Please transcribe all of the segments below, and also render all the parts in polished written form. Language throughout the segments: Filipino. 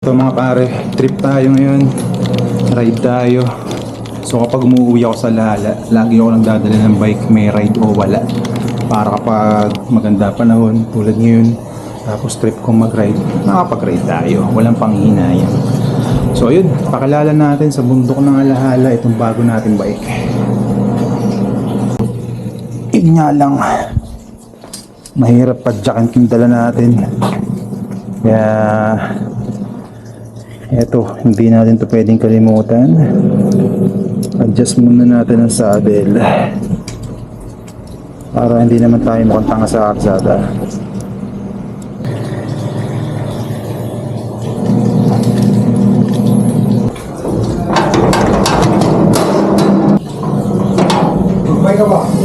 Ito mga pare, trip tayo ngayon. Ride tayo. So kapag umuwi ako sa Lala, lagi ako nagdadala ng bike, may ride o wala. Para kapag maganda panahon, tulad ngayon, tapos trip kong mag-ride, makapag-ride tayo. Walang panghihinayang. So ayun, pakilala natin sa bundok ng Alahala itong bago natin bike. Yun nga lang, mahirap padyakin yung dala natin. Kaya eto, hindi natin to pwedeng kalimutan. Adjust muna natin ang saddle para hindi naman tayo mukhang tanga sa kalsada.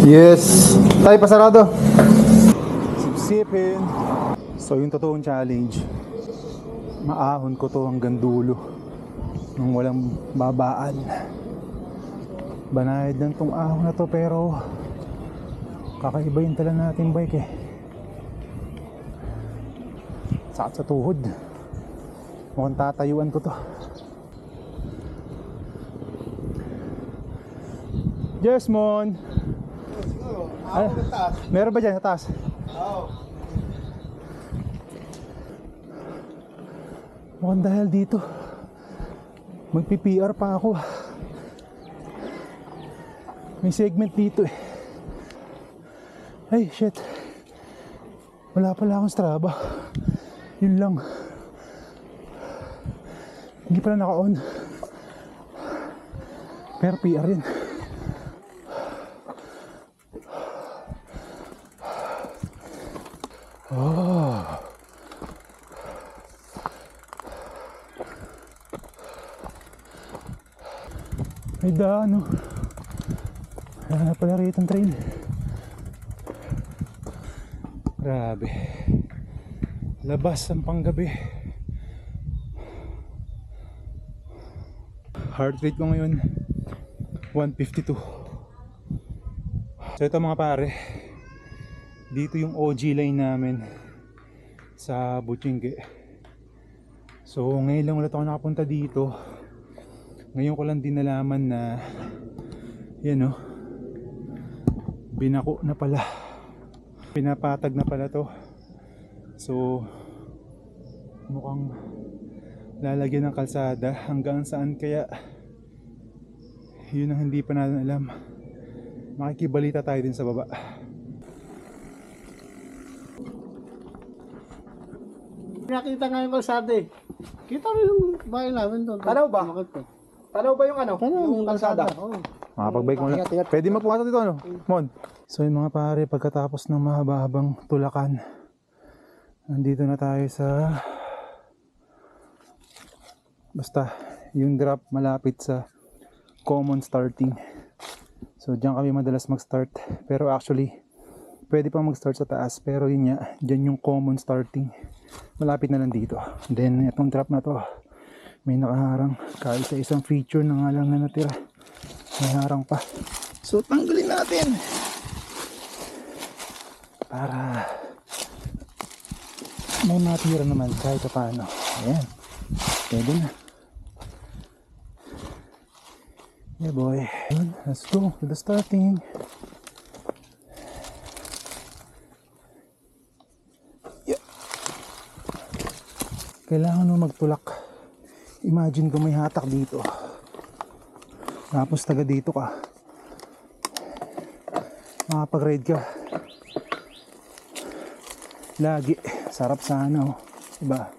Yes! Tayo pasarado! Sipsipin! So yung totoong challenge, maahon ko to hanggang dulo nung walang babaan. Banayad lang tong ahon na to, pero kakaiba yung tala natin bike eh. Sakit sa tuhod. Mukhang tatayuan ko to. Jesmon! Meron ba dyan sa taas? Oo. Mukhang dahil dito magpi-PR pa ako. May segment dito eh. Ay shit, wala pala akong Strava. Yun lang, hindi pala naka-on. Pero PR yun. Oh. May daan, oh. Wala na pala rito ang trail. Grabe. Labas ang panggabi. Heart rate ko ngayon 152. So ito mga pare, dito yung OG line namin sa Butchingge. So ngayon lang ulit ako nakapunta dito. Ngayon ko lang din nalaman na yan oh, binako na pala, pinapatag na pala to. So mukhang lalagyan ng kalsada hanggang saan kaya, yun ang hindi pa natin alam. Makikibalita tayo din sa baba. Nakita nga yung kalsada eh. Kita mo yung bahay namin doon. Tanaw ba? Tanaw ba yung ano? Tanaw yung kalsada. Oo. Makapag-bike mo na. Pwede magpukato dito ano? Mon. So yun mga pare, pagkatapos ng mahaba-habang tulakan, nandito na tayo sa basta yung drop malapit sa common starting. So diyan kami madalas mag-start, pero actually pwede pang mag-start sa taas, pero yun nga, diyan yung common starting, malapit na lang dito. Then itong drop na to, may nakaharang kahit sa isang feature na nga lang na natira, may harang pa. So tanggalin natin para may matira naman kahit paano. Ayan, pwede na. Yeah boy, let's go to the starting. Yeah. Kailangan mo magtulak. Imagine kung may hatak dito, tapos taga dito ka, makapag-ride ka lagi. Sarap sana oh, diba?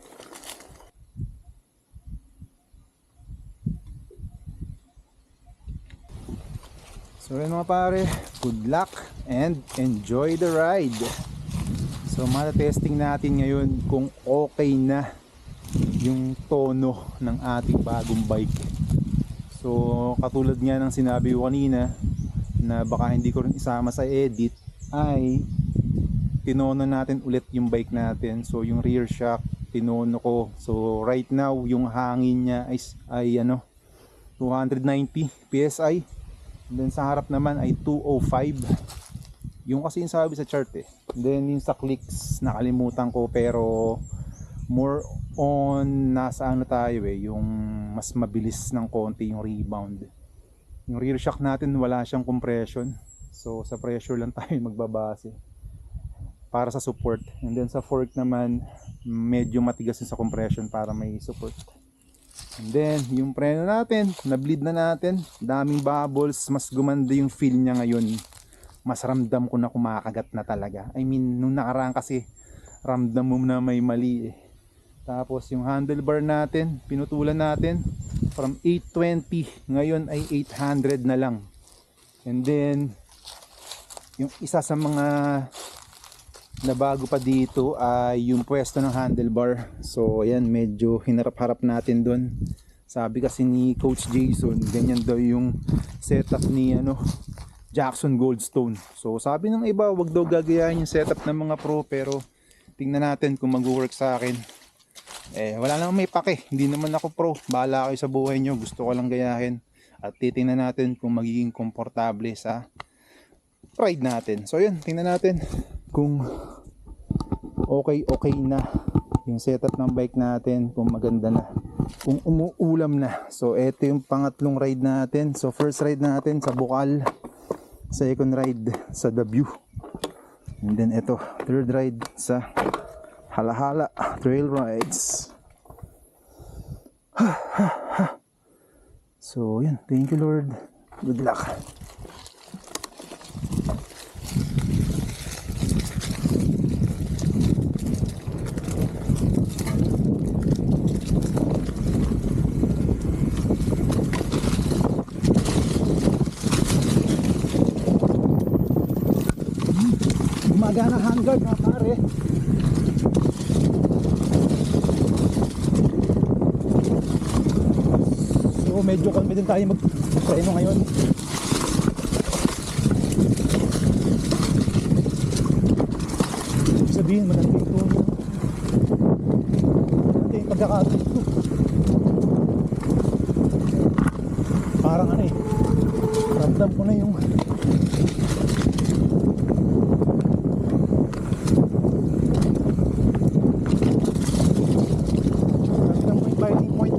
So yun mga pare, good luck and enjoy the ride. So matatesting natin ngayon kung okay na yung tono ng ating bagong bike. So katulad nga ng sinabi ko kanina, na baka hindi ko rin isama sa edit, ay tinono natin ulit yung bike natin. So yung rear shock tinono ko. So right now yung hangin niya ay ano, 290 PSI. And then sa harap naman ay 205. Yung kasi yung sabi sa chart eh. And then yung sa clicks nakalimutan ko, pero more on nasa ano tayo yung mas mabilis ng konti yung rebound. Yung rear shock natin wala siyang compression, so sa pressure lang tayo magbabase para sa support. And then sa fork naman medyo matigas yung sa compression para may support. And then yung preno natin, na-bleed na natin, daming bubbles, mas gumanda yung feel niya ngayon. Mas ramdam ko na kumakagat na talaga. I mean, nung nakaraan kasi ramdam mo na may mali eh. Tapos yung handlebar natin, pinutulan natin from 820, ngayon ay 800 na lang. And then yung isa sa mga nabago pa dito ay yung pwesto ng handlebar. So ayan, medyo hinarap-harap natin doon. Sabi kasi ni Coach Jason, ganyan daw yung setup ni Jackson Goldstone. So sabi ng iba, wag daw gagayahin yung setup ng mga pro, pero tingnan natin kung mag-work sa akin. Wala namang may pake, hindi naman ako pro, bahala kayo sa buhay nyo, gusto ko lang gayahin. At titingnan natin kung magiging komportable sa ride natin. So yun, tingnan natin kung okay na yung setup ng bike natin, kung maganda na, kung umuulam na. So eto yung pangatlong ride natin. So first ride natin sa Bukal, second ride sa W, and then ito third ride sa Halahala Trail Rides. So yan, thank you Lord, good luck. Gumagana handguard mga pare. So medyo confident tayo mag-preno ngayon. Sabihin malandi ito, malandi yung pagkakatid ko. Parang ramdam ko na yung biting point.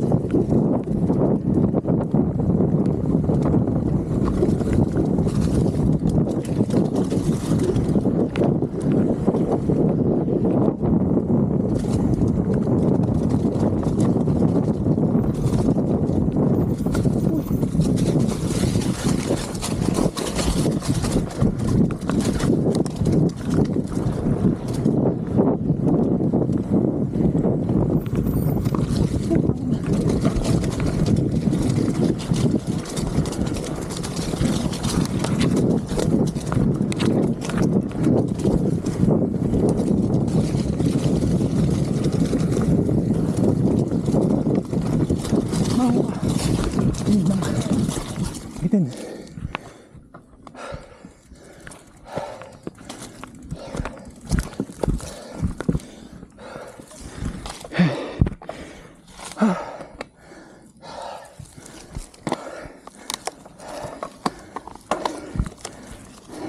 Bitin.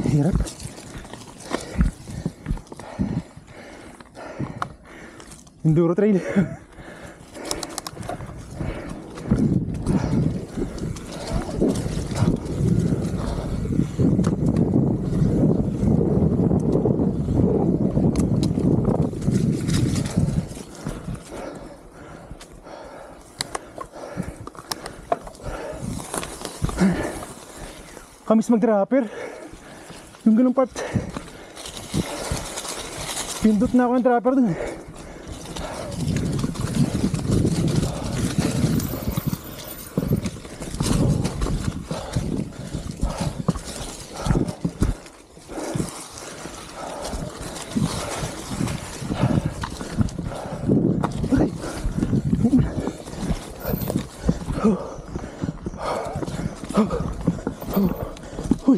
Hirap. Enduro trail. Kamis mag-dropper. Yung ganung part, pindot na ako ng dropper dun. Uy.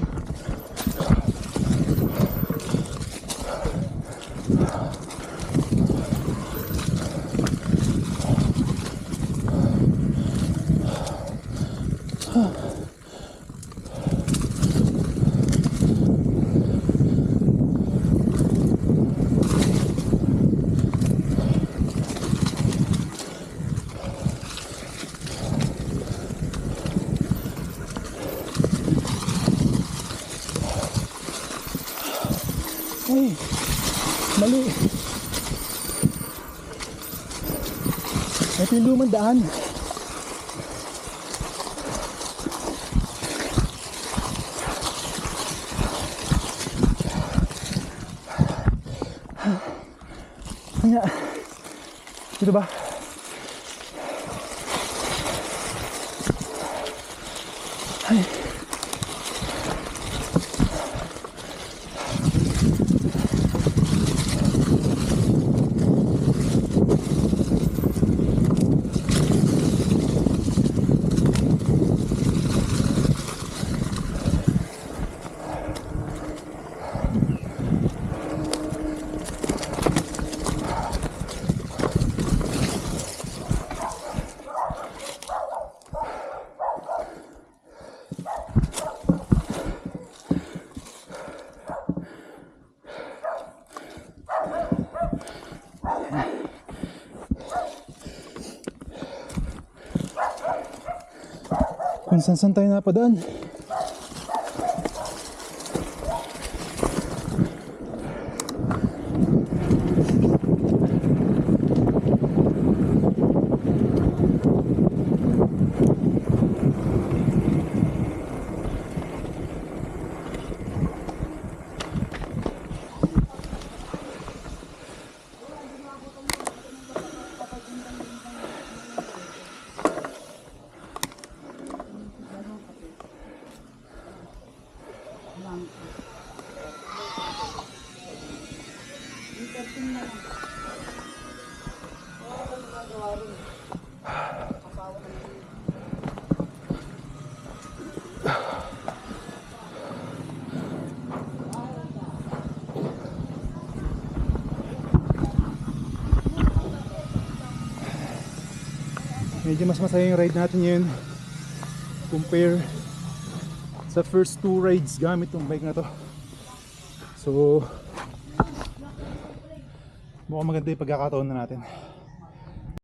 Ay, mali. Ito yung lumang daan. Kanya, dito ba? Ay. Kung saan tayo napadaan. Medyo mas masaya yung ride natin ngayon compare sa first 2 rides gamit tong bike na to. So mukhang maganda yung pagkakataon na natin.